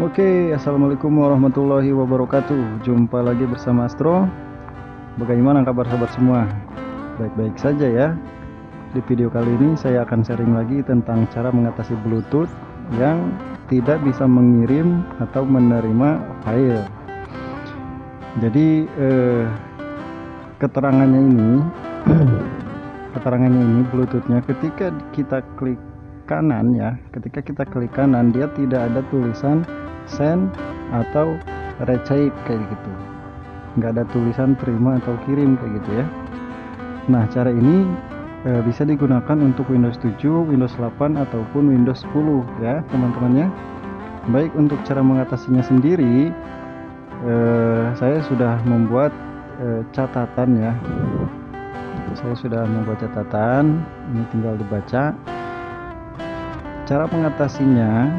Oke, assalamualaikum warahmatullahi wabarakatuh. Jumpa lagi bersama Astro. Bagaimana kabar sobat semua? Baik-baik saja ya. Di video kali ini saya akan sharing lagi tentang cara mengatasi Bluetooth yang tidak bisa mengirim atau menerima file. Jadi keterangannya ini, Bluetoothnya ketika kita klik kanan ya, ketika kita klik kanan dia tidak ada tulisan send atau receive kayak gitu, nggak ada tulisan terima atau kirim kayak gitu ya. Nah, cara ini bisa digunakan untuk Windows 7, Windows 8 ataupun Windows 10 ya teman-temannya. Baik, untuk cara mengatasinya sendiri saya sudah membuat catatan ya. Saya sudah membuat catatan, ini tinggal dibaca. Cara mengatasinya,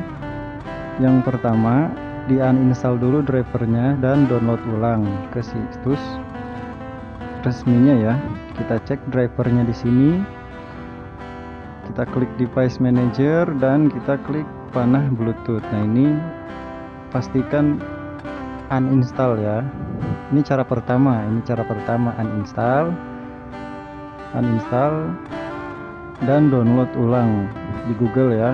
yang pertama, di uninstall dulu drivernya dan download ulang ke situs resminya ya. Kita cek drivernya di sini. Kita klik device manager dan kita klik panah Bluetooth. Nah, ini pastikan uninstall ya. Ini cara pertama, uninstall dan download ulang di Google ya.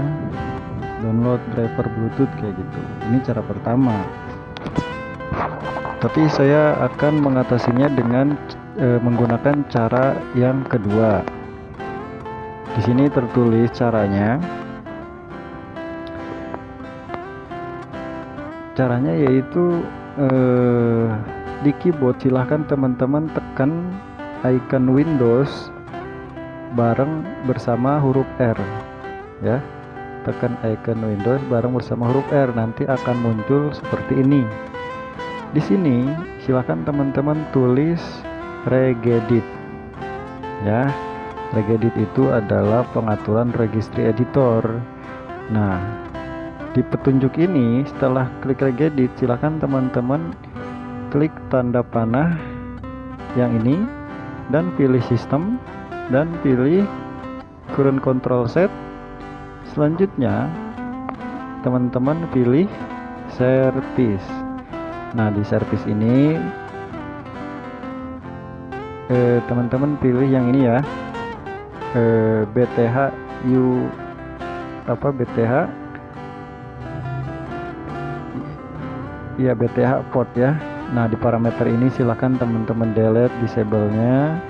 Download driver Bluetooth kayak gitu. Ini cara pertama. Tapi saya akan mengatasinya dengan menggunakan cara yang kedua. Di sini tertulis caranya. Caranya yaitu di keyboard silahkan teman-teman tekan icon Windows bareng bersama huruf R ya. Tekan icon Windows bareng bersama huruf R, nanti akan muncul seperti ini. Di sini silakan teman-teman tulis regedit ya. Regedit itu adalah pengaturan registry editor. Nah, di petunjuk ini setelah klik regedit silakan teman-teman klik tanda panah yang ini dan pilih sistem dan pilih current control set. Selanjutnya teman-teman pilih service. Nah, di service ini teman-teman pilih yang ini ya, BTH BTH port ya. Nah, di parameter ini silahkan teman-teman delete disable-nya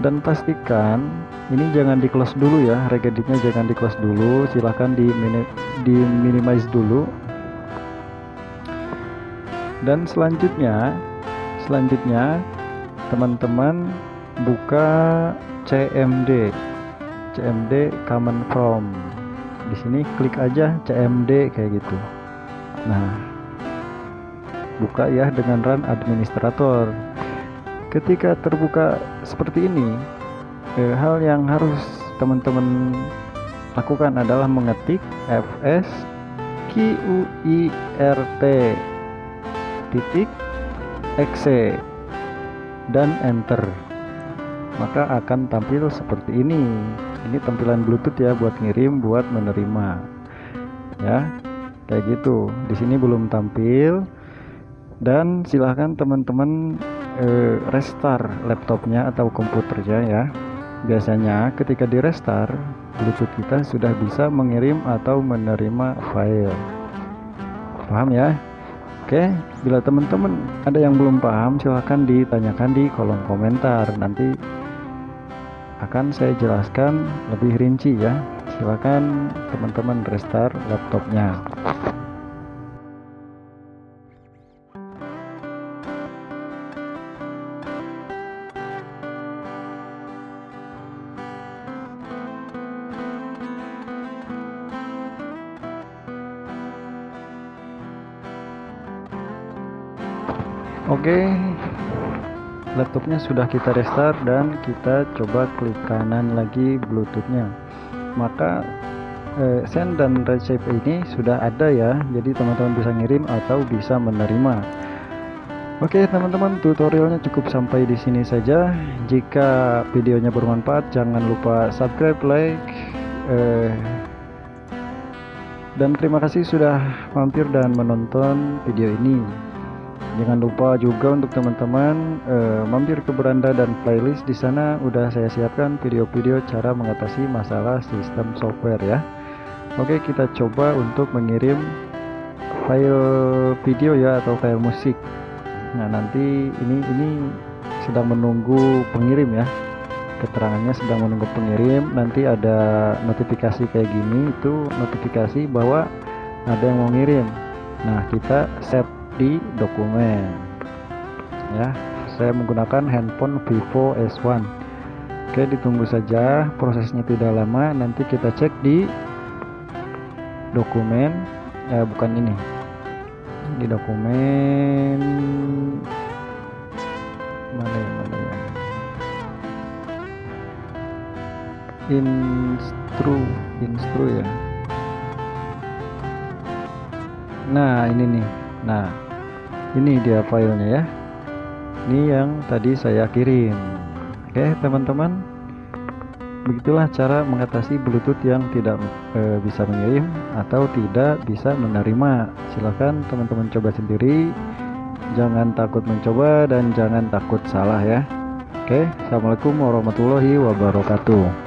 dan pastikan ini jangan di close dulu ya, regeditnya jangan di close dulu, silahkan di minimize dulu. Dan selanjutnya teman-teman buka CMD command prompt. Di sini klik aja CMD kayak gitu. Nah, buka ya dengan run administrator. Ketika terbuka seperti ini, hal yang harus teman-teman lakukan adalah mengetik fs qirt.exe dan enter, maka akan tampil seperti ini. Ini tampilan Bluetooth ya, buat ngirim, buat menerima ya, kayak gitu. Di sini belum tampil, dan silahkan teman-teman restart laptopnya atau komputernya ya. Biasanya ketika di restart, Bluetooth kita sudah bisa mengirim atau menerima file. Paham ya? Oke, bila teman-teman ada yang belum paham silahkan ditanyakan di kolom komentar. Nanti akan saya jelaskan lebih rinci ya. Silahkan teman-teman restart laptopnya. Oke, laptopnya sudah kita restart dan kita coba klik kanan lagi Bluetoothnya. Maka send dan receive ini sudah ada ya, jadi teman-teman bisa ngirim atau bisa menerima. Oke teman-teman, tutorialnya cukup sampai di sini saja. Jika videonya bermanfaat, jangan lupa subscribe, like, Dan terima kasih sudah mampir dan menonton video ini. Jangan lupa juga untuk teman-teman mampir ke beranda dan playlist. Di sana udah saya siapkan video-video cara mengatasi masalah sistem software ya. Oke, kita coba untuk mengirim file video ya atau file musik. Nah, nanti ini sedang menunggu pengirim ya. Keterangannya sedang menunggu pengirim. Nanti ada notifikasi kayak gini, itu notifikasi bahwa ada yang mau ngirim. Nah, kita save di dokumen ya. Saya menggunakan handphone Vivo S1. Oke, ditunggu saja, prosesnya tidak lama. Nanti kita cek di dokumen, bukan ini, di dokumen mana ya, instru ya. Nah, ini nih. Nah, ini dia filenya ya. Ini yang tadi saya kirim. Oke, teman-teman. Begitulah cara mengatasi Bluetooth yang tidak bisa mengirim atau tidak bisa menerima. Silahkan teman-teman coba sendiri. Jangan takut mencoba dan jangan takut salah ya. Oke, assalamualaikum warahmatullahi wabarakatuh.